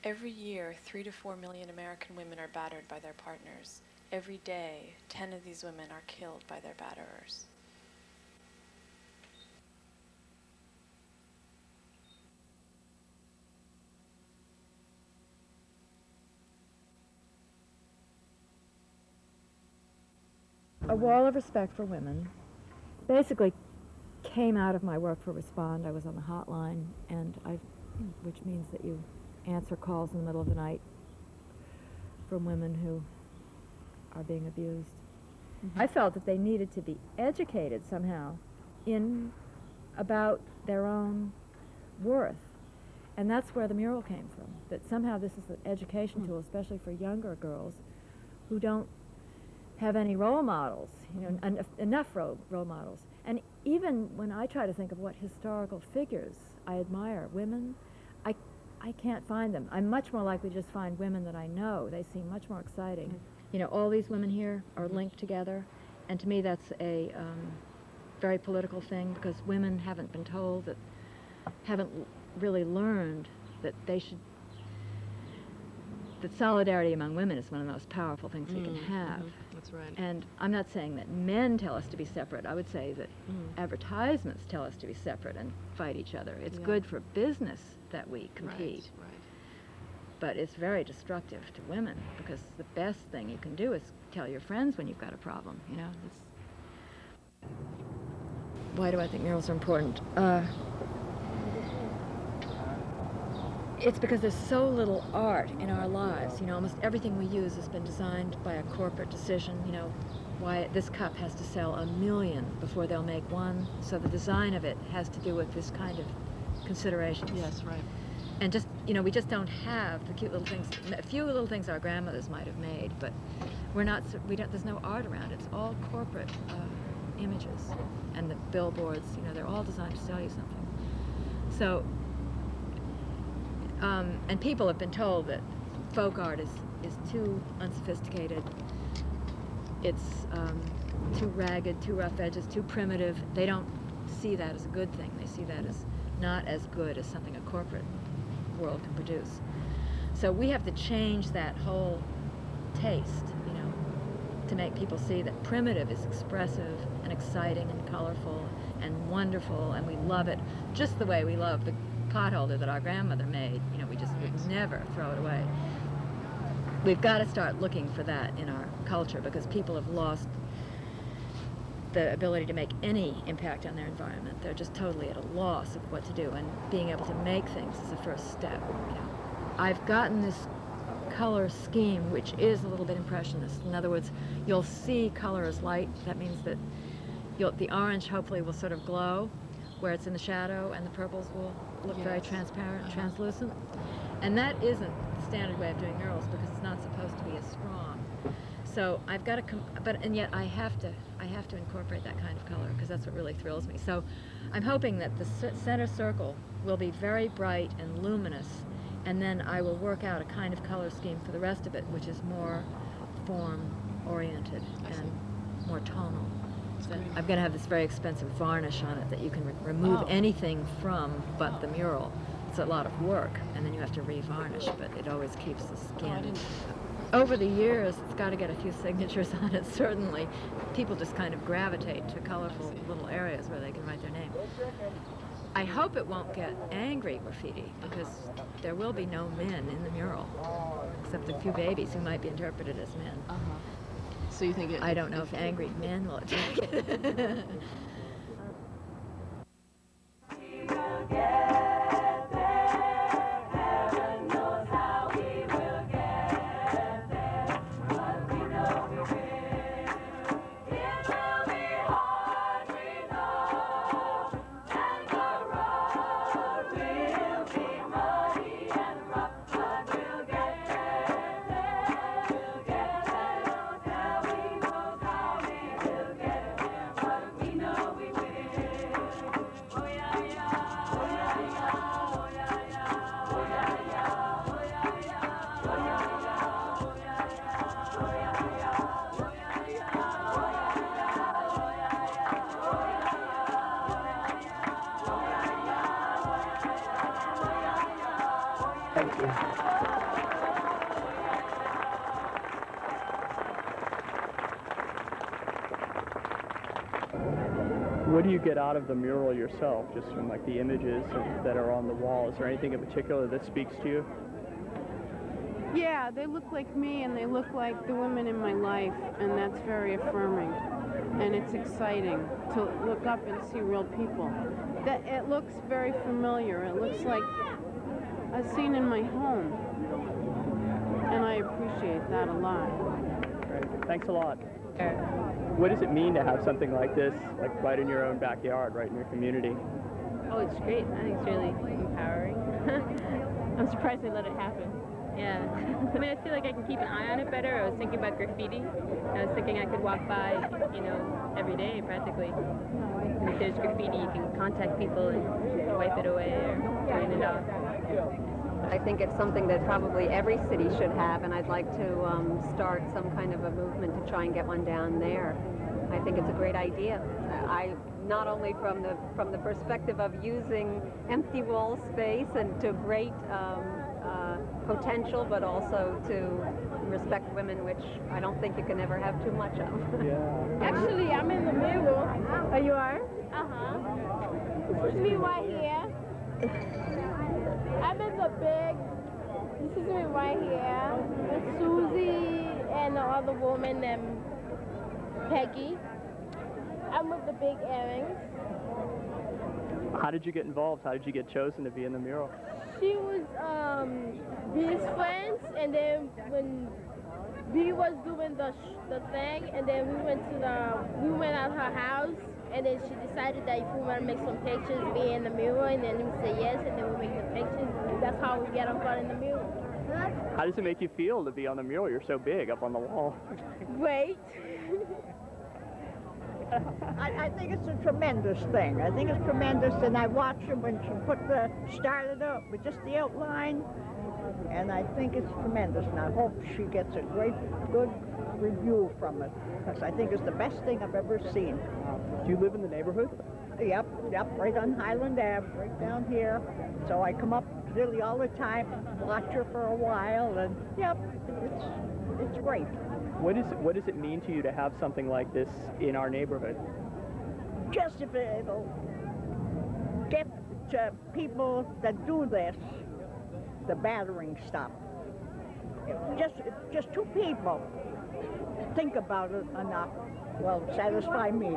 Every year, 3 to 4 million American women are battered by their partners. Every day, 10 of these women are killed by their batterers. A wall of respect for women basically came out of my work for Respond. I was on the hotline, which means that you answer calls in the middle of the night from women who are being abused. I felt that they needed to be educated somehow about their own worth. And that's where the mural came from, that somehow this is an education tool, especially for younger girls who don't have any role models, enough role models. And even when I try to think of what historical figures I admire, women, I can't find them. I'm much more likely to just find women that I know. They seem much more exciting. All these women here are linked together, and to me that's a very political thing, because women haven't been told that, haven't really learned that that solidarity among women is one of the most powerful things we can have. That's right. And I'm not saying that men tell us to be separate. I would say that advertisements tell us to be separate and fight each other. It's good for business that we compete. Right. But it's very destructive to women, because the best thing you can do is tell your friends when you've got a problem, Why do I think murals are important? It's because there's so little art in our lives. Almost everything we use has been designed by a corporate decision. Why this cup has to sell 1 million before they'll make one. So the design of it has to do with this kind of considerations. Yes, right. And just, we just don't have the cute little things, a few little things our grandmothers might have made, but there's no art around it. It's all corporate images. And the billboards, they're all designed to sell you something. So, and people have been told that folk art is too unsophisticated. It's too ragged, too rough edges, too primitive. They don't see that as a good thing. They see that as not as good as something a corporate world can produce. So we have to change that whole taste, to make people see that primitive is expressive and exciting and colorful and wonderful, and we love it just the way we love the potholder that our grandmother made. We just would never throw it away. We've got to start looking for that in our culture, because people have lost the ability to make any impact on their environment. They're just totally at a loss of what to do, and being able to make things is the first step. I've gotten this color scheme, which is a little bit impressionist. In other words, you'll see color as light. That means that the orange hopefully will sort of glow where it's in the shadow, and the purples will look very transparent, translucent. And that isn't the standard way of doing murals, because it's not supposed to be as strong. So I've got to, and yet I have to incorporate that kind of color, because that's what really thrills me. So I'm hoping that the center circle will be very bright and luminous, and then I will work out a kind of color scheme for the rest of it, which is more form-oriented and more tonal. So I'm going to have this very expensive varnish on it that you can remove anything from but the mural. It's a lot of work, and then you have to re-varnish, but it always keeps the skin. Over the years, it's got to get a few signatures on it, certainly. People just kind of gravitate to colorful little areas where they can write their name. I hope it won't get angry graffiti, because there will be no men in the mural, except a few babies who might be interpreted as men. So you think I don't know if angry men will attack it. What do you get out of the mural yourself, just from like the images that are on the wall? Is there anything in particular that speaks to you? Yeah, they look like me and they look like the women in my life, and that's very affirming. And it's exciting to look up and see real people. That it looks very familiar. It looks like a scene in my home. And I appreciate that a lot. Great. Thanks a lot. What does it mean to have something like this, like right in your own backyard, right in your community? Oh, it's great. I think it's really empowering. I'm surprised they let it happen. Yeah. I mean, I feel like I can keep an eye on it better. I was thinking about graffiti. I was thinking I could walk by, every day practically. And if there's graffiti, you can contact people and wipe it away or turn it off. I think it's something that probably every city should have, and I'd like to start some kind of a movement to try and get one down there. I think it's a great idea. Not only from the perspective of using empty wall space and to great potential, but also to respect women, which I don't think you can ever have too much of. Yeah. Actually, I'm in the middle. Oh, you are? This is me right here. I'm in the big. This is me right here with Susie and the other woman named Peggy. I'm with the big earrings. How did you get involved? How did you get chosen to be in the mural? She was Bee's friends, and then when Bee was doing the thing, and then we went out her house, and then she decided that if we want to make some pictures, be in the mural, and then we say yes, and then we make the pictures, and that's how we get on front in the mural. How does it make you feel to be on the mural? You're so big up on the wall. Great. I think it's a tremendous thing. I think it's tremendous, and I watched her when she started up with just the outline, and I think it's tremendous, and I hope she gets a good review from it, because I think it's the best thing I've ever seen. Do you live in the neighborhood? Yep, right on Highland Ave, right down here. So I come up really all the time, watch her for a while, and yep, it's great. What does it mean to you to have something like this in our neighborhood? Just if it'll get to people that do this, the battering stop. Just two people think about it enough will satisfy me.